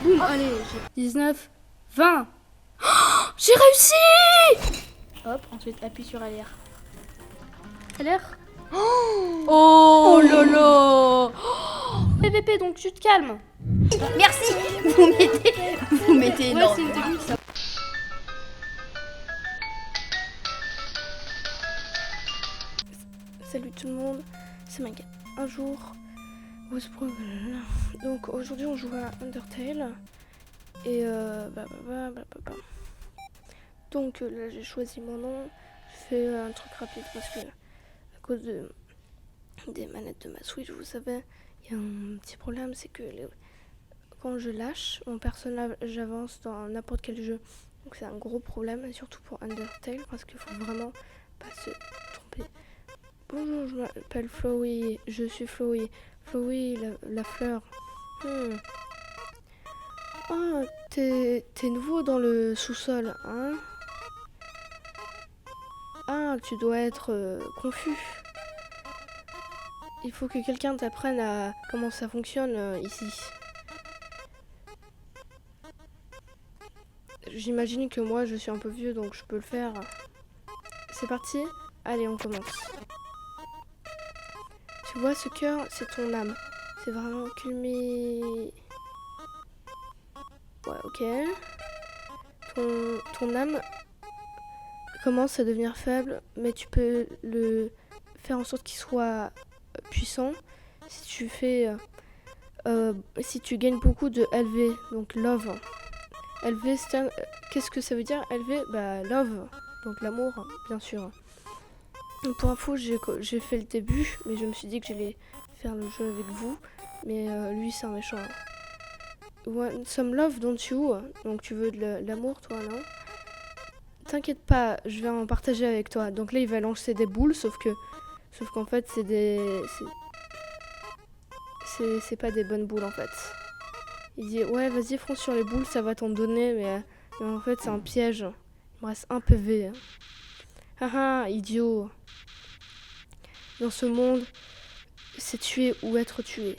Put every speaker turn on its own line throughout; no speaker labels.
Boum, allez, j'ai 19, 20. Oh, j'ai réussi! Hop, ensuite appuie sur LR. LR. Oh lolo! PVP, donc tu te calmes.
Merci. Vous mettez
Ouais,
énorme.
c'est une technique ça. Salut tout le monde, c'est Maga. Un jour, donc aujourd'hui on joue à Undertale. Et donc là j'ai choisi mon nom. Je fais un truc rapide parce que à cause des manettes de ma Switch, vous savez, il y a un petit problème, c'est que quand je lâche, mon personnage avance dans n'importe quel jeu. Donc c'est un gros problème, et surtout pour Undertale, parce qu'il faut vraiment pas se tromper. Bonjour, je m'appelle Flowey, je suis Flowey. Flowey, la fleur. Ah, t'es nouveau dans le sous-sol, hein? Ah, tu dois être confus. Il faut que quelqu'un t'apprenne à comment ça fonctionne ici. J'imagine que moi je suis un peu vieux donc je peux le faire. C'est parti? Allez, on commence. Tu vois ce cœur, c'est ton âme. C'est vraiment culmé. Ouais, ok. Ton âme commence à devenir faible, mais tu peux le faire en sorte qu'il soit puissant si tu fais si tu gagnes beaucoup de LV, donc love. LV, qu'est-ce que ça veut dire LV? Bah love, donc l'amour, bien sûr. Donc, pour info, j'ai fait le début, mais je me suis dit que j'allais faire le jeu avec vous. Mais lui, c'est un méchant. Want some love, don't you? Donc tu veux de l'amour, toi, non? T'inquiète pas, je vais en partager avec toi. Donc là, il va lancer des boules, sauf qu'en fait, c'est pas des bonnes boules, en fait. Il dit, ouais, vas-y, fonce sur les boules, ça va t'en donner, mais en fait, c'est un piège. Il me reste un PV. Haha, idiot. Dans ce monde, c'est tuer ou être tué.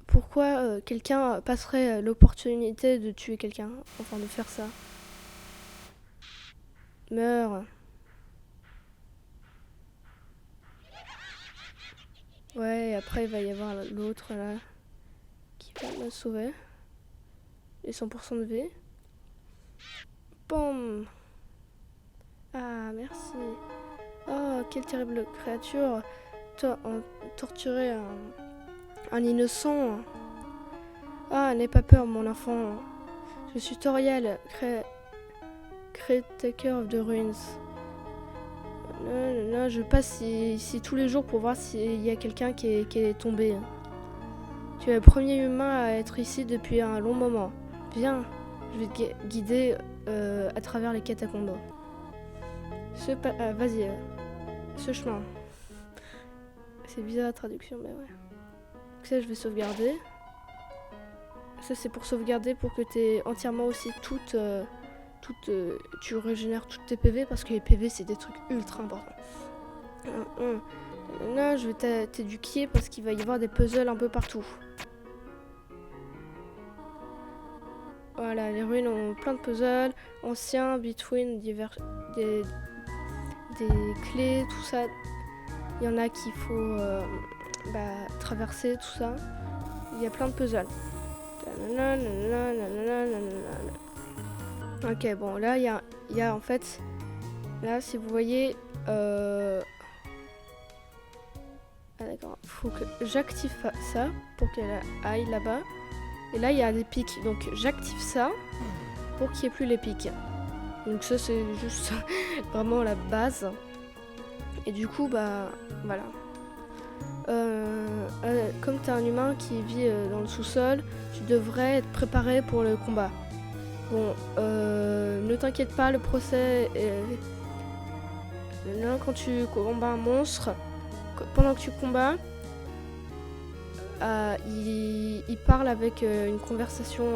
Pourquoi quelqu'un passerait l'opportunité de tuer quelqu'un? Enfin, de faire ça. Meurs. Ouais, et après, il va y avoir l'autre, là, qui va me sauver. Et 100% de vie. Boum. Ah, merci. Oh, quelle terrible créature. Torturer un innocent. Ah, n'aie pas peur, mon enfant. Je suis Toriel, Caretaker of the Ruins. Non, je passe ici tous les jours pour voir s'il y a quelqu'un qui est tombé. Tu es le premier humain à être ici depuis un long moment. Viens, je vais te guider à travers les catacombes. Vas-y, ce chemin. C'est bizarre la traduction, mais ouais. Donc ça, je vais sauvegarder. Ça, c'est pour sauvegarder pour que tu aies entièrement aussi tu régénères toutes tes PV parce que les PV, c'est des trucs ultra importants. Là, je vais t'éduquer parce qu'il va y avoir des puzzles un peu partout. Voilà, les ruines ont plein de puzzles. Anciens, between, des clés, tout ça. Il y en a qu'il faut traverser, tout ça. Il y a plein de puzzles. Ok, bon, là, il y a en fait... Là, si vous voyez... Ah d'accord, faut que j'active ça pour qu'elle aille là-bas. Et là, il y a des pics. Donc, j'active ça pour qu'il n'y ait plus les pics. Donc ça, c'est juste vraiment la base. Et du coup, bah, voilà. Comme tu es un humain qui vit dans le sous-sol, tu devrais être préparé pour le combat. Bon, ne t'inquiète pas, le procès est... Là, quand tu combats un monstre, pendant que tu combats, il parle avec une conversation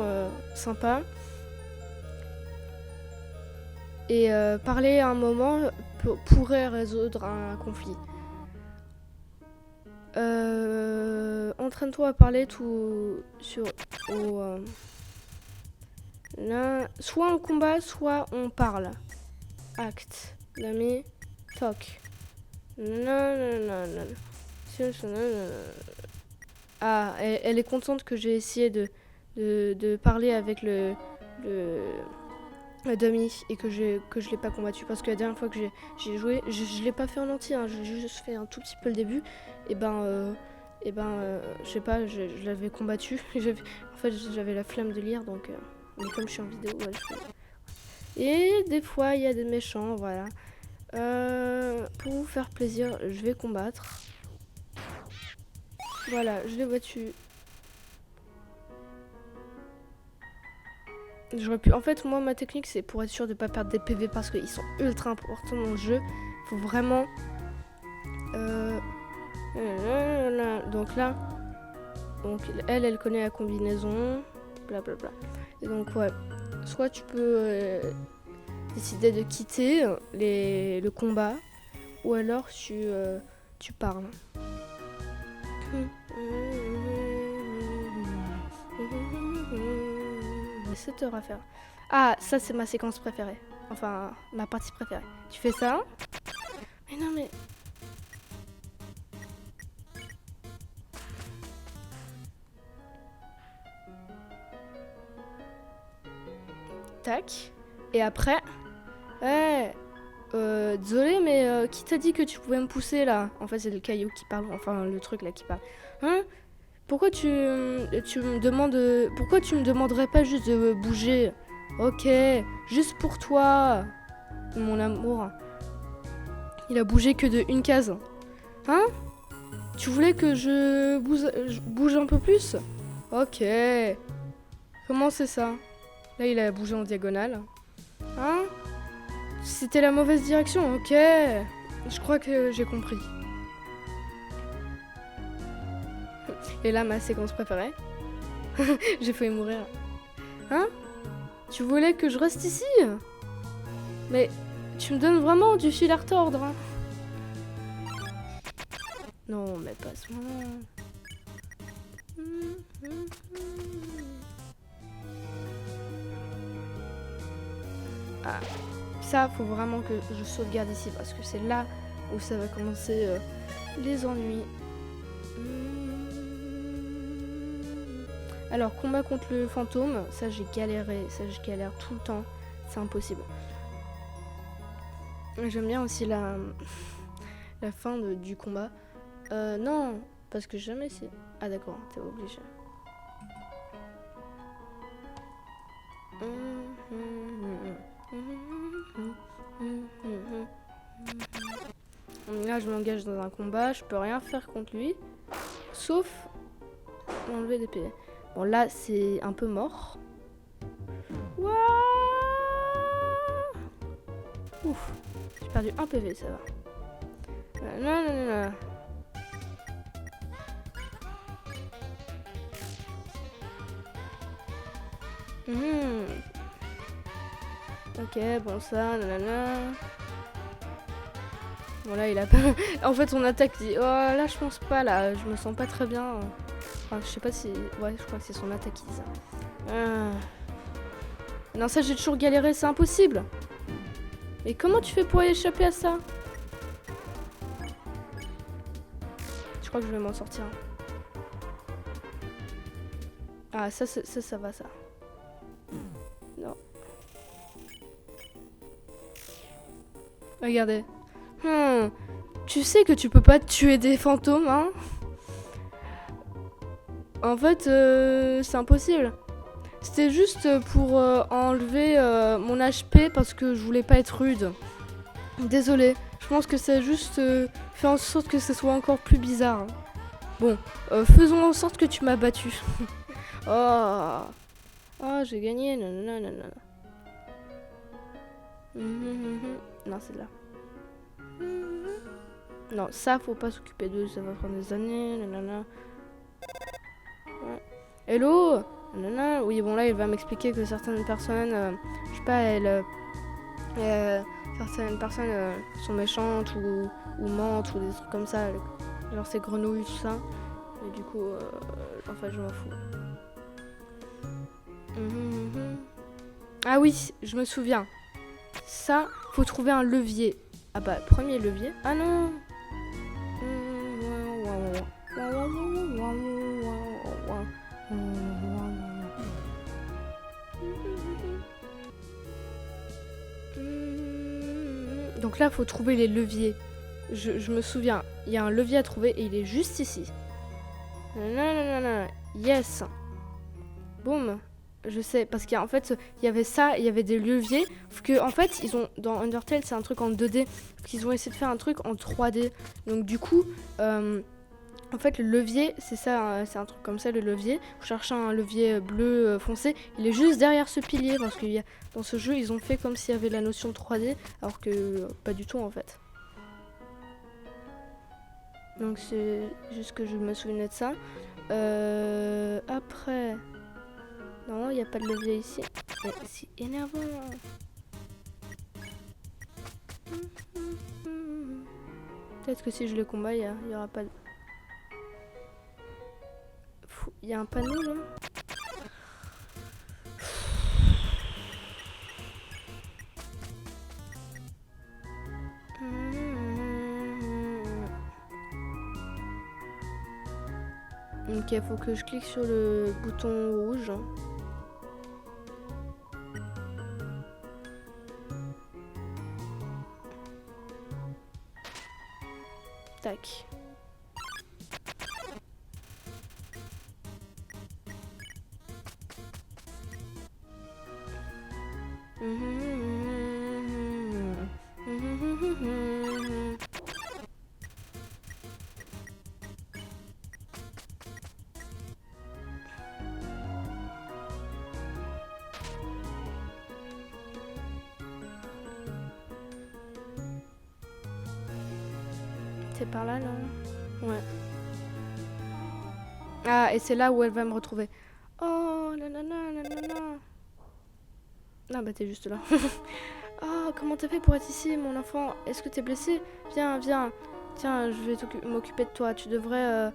sympa. Et parler à un moment pourrait résoudre un conflit. entraîne-toi à parler tout sur soit on combat, soit on parle. Acte. L'ami. Talk. Non. Ah, elle est contente que j'ai essayé de parler avec le dummy et que je l'ai pas combattu parce que la dernière fois que j'ai joué, je l'ai pas fait en entier, hein, j'ai juste fait un tout petit peu le début. Je sais pas, je l'avais combattu. En fait, j'avais la flemme de lire, donc mais comme je suis en vidéo, ouais, je fais. Et des fois, il y a des méchants, voilà. Pour vous faire plaisir, je vais combattre. Voilà, je l'ai battu. J'aurais pu. En fait, moi, ma technique, c'est pour être sûr de pas perdre des PV parce qu'ils sont ultra importants dans le jeu. Faut vraiment. Donc là, elle connaît la combinaison, blablabla. Et donc ouais, soit tu peux décider de quitter le combat, ou alors tu parles. Mais 7 heures à faire. Ah, ça c'est ma séquence préférée. Enfin, ma partie préférée. Tu fais ça. Mais non mais... Tac. Et après... désolé, mais qui t'a dit que tu pouvais me pousser là? En fait, c'est le caillou qui parle, enfin le truc là qui parle. Hein? Pourquoi tu me demandes... Pourquoi tu me demanderais pas juste de bouger? Ok, juste pour toi, mon amour. Il a bougé que de une case. Hein? Tu voulais que je bouge un peu plus? Ok. Comment c'est ça? Là, il a bougé en diagonale. Hein? C'était la mauvaise direction, ok. Je crois que j'ai compris. Et là, ma séquence préférée. J'ai failli mourir. Hein? Tu voulais que je reste ici? Mais tu me donnes vraiment du fil à retordre. Hein? Non, mais pas à ce moment. Ah, ça, faut vraiment que je sauvegarde ici parce que c'est là où ça va commencer les ennuis. Alors, combat contre le fantôme, ça j'ai galéré, ça je galère tout le temps, c'est impossible. J'aime bien aussi la fin du combat. Non, parce que jamais c'est... Ah d'accord, t'es obligé. Là, je m'engage dans un combat, je peux rien faire contre lui, sauf enlever des PV. Bon, là, c'est un peu mort. Ouah. Ouf, j'ai perdu un PV, ça va. Non. Ok, bon ça, nanana. Bon là, il a pas... En fait, son attaque dit... Oh, là, je pense pas, là. Je me sens pas très bien. Enfin, je sais pas si... Ouais, je crois que c'est son attaque qui dit ça. Non, ça, j'ai toujours galéré. C'est impossible. Et comment tu fais pour échapper à ça? Je crois que je vais m'en sortir. Ah, ça va, ça. Non. Regardez. Tu sais que tu peux pas tuer des fantômes, hein? En fait, c'est impossible. C'était juste pour enlever mon HP parce que je voulais pas être rude. Désolée. Je pense que ça a juste fait en sorte que ce soit encore plus bizarre. Hein. Bon, faisons en sorte que tu m'as battu. Oh, j'ai gagné. Non. Non, c'est là. Non, ça, faut pas s'occuper d'eux, ça va prendre des années. Ouais. Hello. Oui, bon, là, il va m'expliquer que certaines personnes, je sais pas, certaines personnes sont méchantes ou mentent ou des trucs comme ça. Genre ces grenouilles, tout ça. Et du coup, en fait, je m'en fous. Ah oui, je me souviens. Ça, faut trouver un levier. Ah bah, premier levier. Ah non. Donc là, faut trouver les leviers. Je me souviens, il y a un levier à trouver et il est juste ici. Nanana, yes. Boum. Je sais, parce qu'en fait, il y avait ça, il y avait des leviers. Que, en fait, ils ont dans Undertale, c'est un truc en 2D. Qu'ils ont essayé de faire un truc en 3D. Donc du coup, en fait, le levier, c'est ça, c'est un truc comme ça, le levier. Vous cherchez un levier bleu foncé, il est juste derrière ce pilier. Parce que dans ce jeu, ils ont fait comme s'il y avait la notion de 3D, alors que pas du tout en fait. Donc c'est juste que je me souvenais de ça. Après... Non, il n'y a pas de levier ici. Mais c'est énervant. Peut-être que si je le combat, il n'y aura pas de... Il y a un panneau là. Ok, faut que je clique sur le bouton rouge. Tac. C'est par là, non? Ouais. Ah, et c'est là où elle va me retrouver. Oh, nanana, nanana. Ah bah t'es juste là. Oh, comment t'as fait pour être ici, mon enfant? Est-ce que t'es blessé? Viens, viens. Tiens, je vais m'occuper de toi. Tu devrais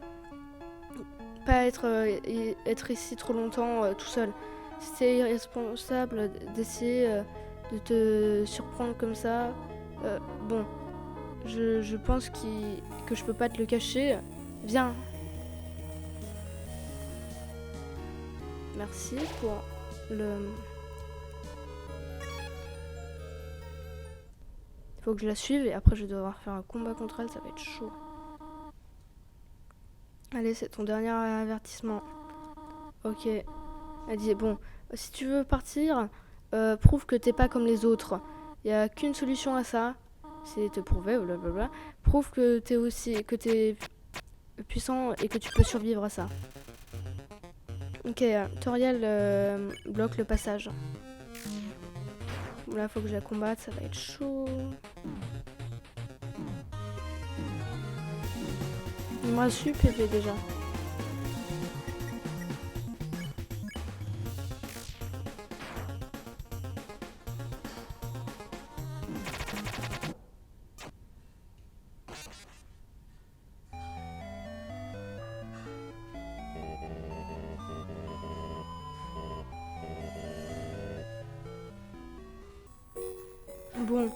pas être ici trop longtemps tout seul. C'est irresponsable d'essayer de te surprendre comme ça. Bon, je pense que je peux pas te le cacher. Viens. Merci pour le... Il faut que je la suive et après je vais devoir faire un combat contre elle, ça va être chaud. Allez, c'est ton dernier avertissement. Ok. Elle dit, bon, si tu veux partir, prouve que t'es pas comme les autres. Il n'y a qu'une solution à ça, c'est te prouver, blablabla. Prouve que t'es puissant et que tu peux survivre à ça. Ok, Toriel bloque le passage. Là, faut que je la combatte, ça va être chaud. Il me reste 8 PV déjà. Bon,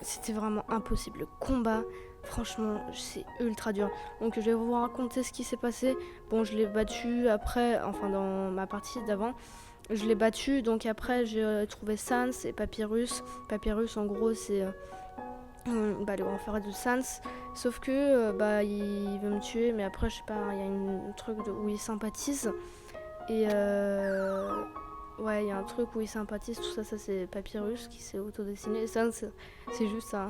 c'était vraiment impossible. Le combat, franchement, c'est ultra dur. Donc je vais vous raconter ce qui s'est passé. Bon, je l'ai battu après, enfin dans ma partie d'avant. Je l'ai battu, donc après j'ai trouvé Sans et Papyrus. Papyrus, en gros, c'est le grand frère de Sans. Sauf que il veut me tuer, mais après, je sais pas, il y a un truc où il sympathise. Et ouais, il y a un truc où il sympathise, tout ça, c'est Papyrus qui s'est autodessiné. Sans, c'est juste ça.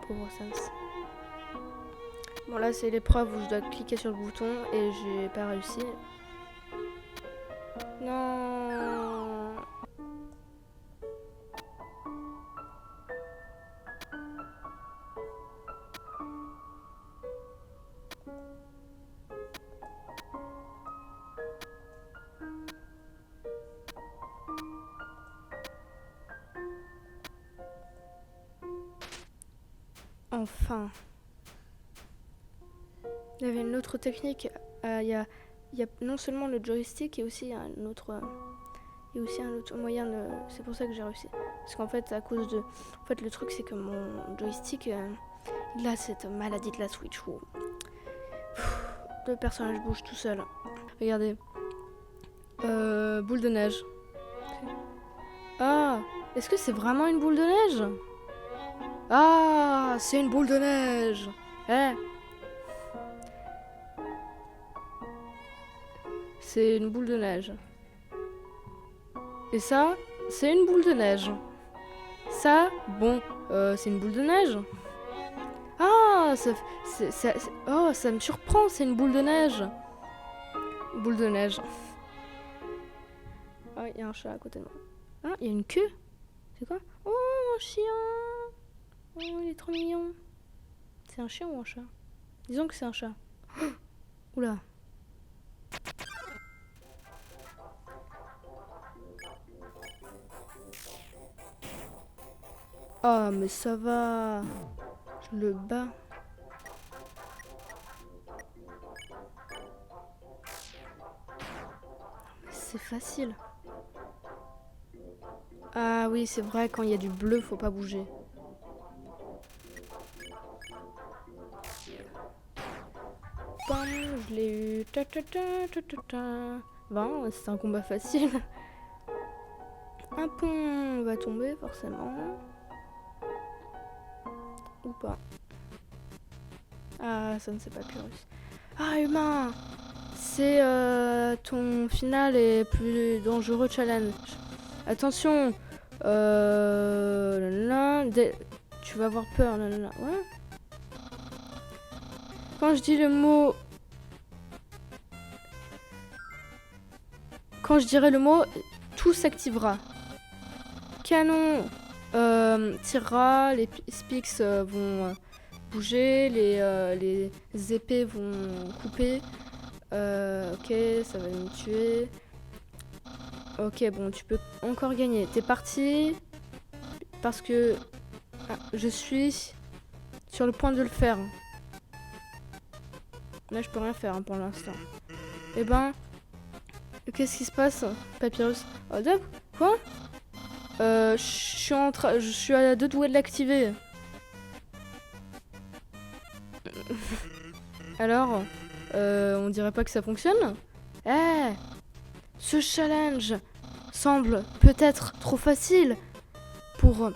Pauvre Sans. Bon, là, c'est l'épreuve où je dois cliquer sur le bouton et j'ai pas réussi. Non. Enfin. Il y avait une autre technique. Il y a non seulement le joystick, il y a aussi un autre moyen de. C'est pour ça que j'ai réussi. Parce qu'en fait, En fait, le truc, c'est que mon joystick, il a cette maladie de la Switch où le personnage bouge tout seul. Regardez. Boule de neige. Ah, est-ce que c'est vraiment une boule de neige? Ah, c'est une boule de neige. Eh, c'est une boule de neige. Et ça, c'est une boule de neige. Ça, bon, c'est une boule de neige. Ah, oh, ça me surprend, c'est une boule de neige. Boule de neige. Ah, il y a un chat à côté de moi. Ah, il y a une queue. C'est quoi? Oh, un chien. Oh, il est trop mignon. C'est un chien ou un chat? Disons que c'est un chat. Oula. Ah, mais ça va. Je le bats. C'est facile. Ah oui, c'est vrai, quand il y a du bleu, faut pas bouger. Bam, je l'ai eu. Ta ta ta ta ta ta. Bon, c'est un combat facile. Un pont va tomber, forcément. Ou pas. Ah, ça ne sait pas Pyrrhus. Ah, humain! C'est ton final est plus dangereux challenge. Attention! Tu vas avoir peur. Ouais. Quand je dis le mot. Quand je dirai le mot, tout s'activera. Canon tirera, les spiks vont bouger, les épées vont couper. Ok, ça va me tuer. Ok, bon, tu peux encore gagner. T'es parti parce que je suis sur le point de le faire. Là, je peux rien faire pour l'instant. Eh ben, qu'est-ce qui se passe, Papyrus? Oh, quoi? Je suis à deux doigts de l'activer. Alors, on dirait pas que ça fonctionne? Eh, ce challenge semble peut-être trop facile pour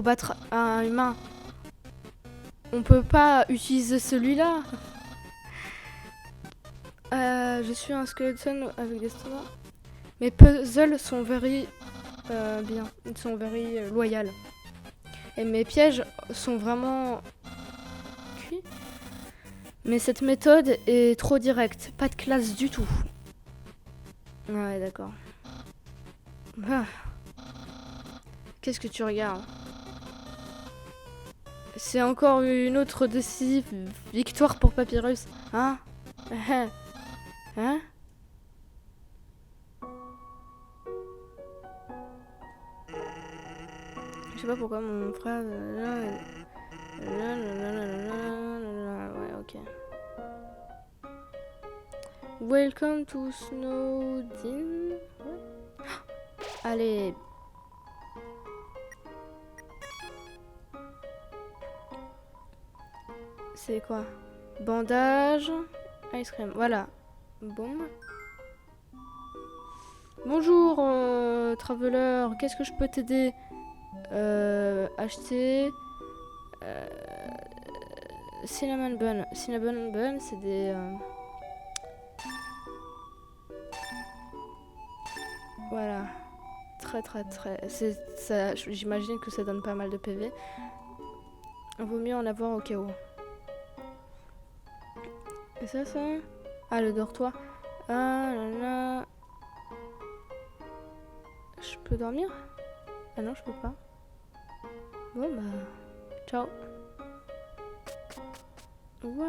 battre un humain. On peut pas utiliser celui-là. Je suis un skeleton avec des stars. Mes puzzles sont very bien. Ils sont very loyaux. Et mes pièges sont vraiment cuits. Mais cette méthode est trop directe. Pas de classe du tout. Ouais, d'accord. Ah. Qu'est-ce que tu regardes? C'est encore une autre décisive victoire pour Papyrus. Hein? Hein? Je sais pas pourquoi mon frère... Ouais, ok. Welcome to Snowdin. Allez. C'est quoi? Bandage. Ice cream. Voilà. Boum. Bonjour, traveler. Qu'est-ce que je peux t'aider? Acheter. Cinnamon bun. Cinnamon bun, c'est des... Voilà. Très. Ça, j'imagine que ça donne pas mal de PV. Vaut mieux en avoir au cas où. Et ça? Ah, le dortoir. Ah là là. Je peux dormir? Ah non, je peux pas. Bon bah... Ciao. Wow.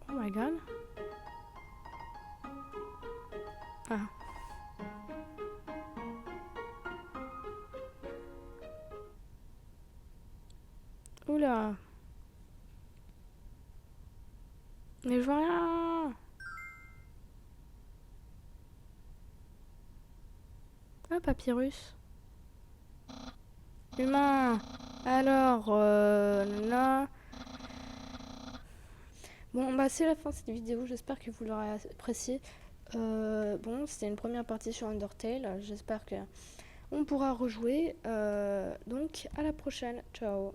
Oh my god. Ah. Oula. Mais je vois rien. Ah, papyrus. Humain. Alors, là. Bon, bah c'est la fin de cette vidéo. J'espère que vous l'aurez apprécié. Bon, c'était une première partie sur Undertale. J'espère que on pourra rejouer. Donc, à la prochaine. Ciao.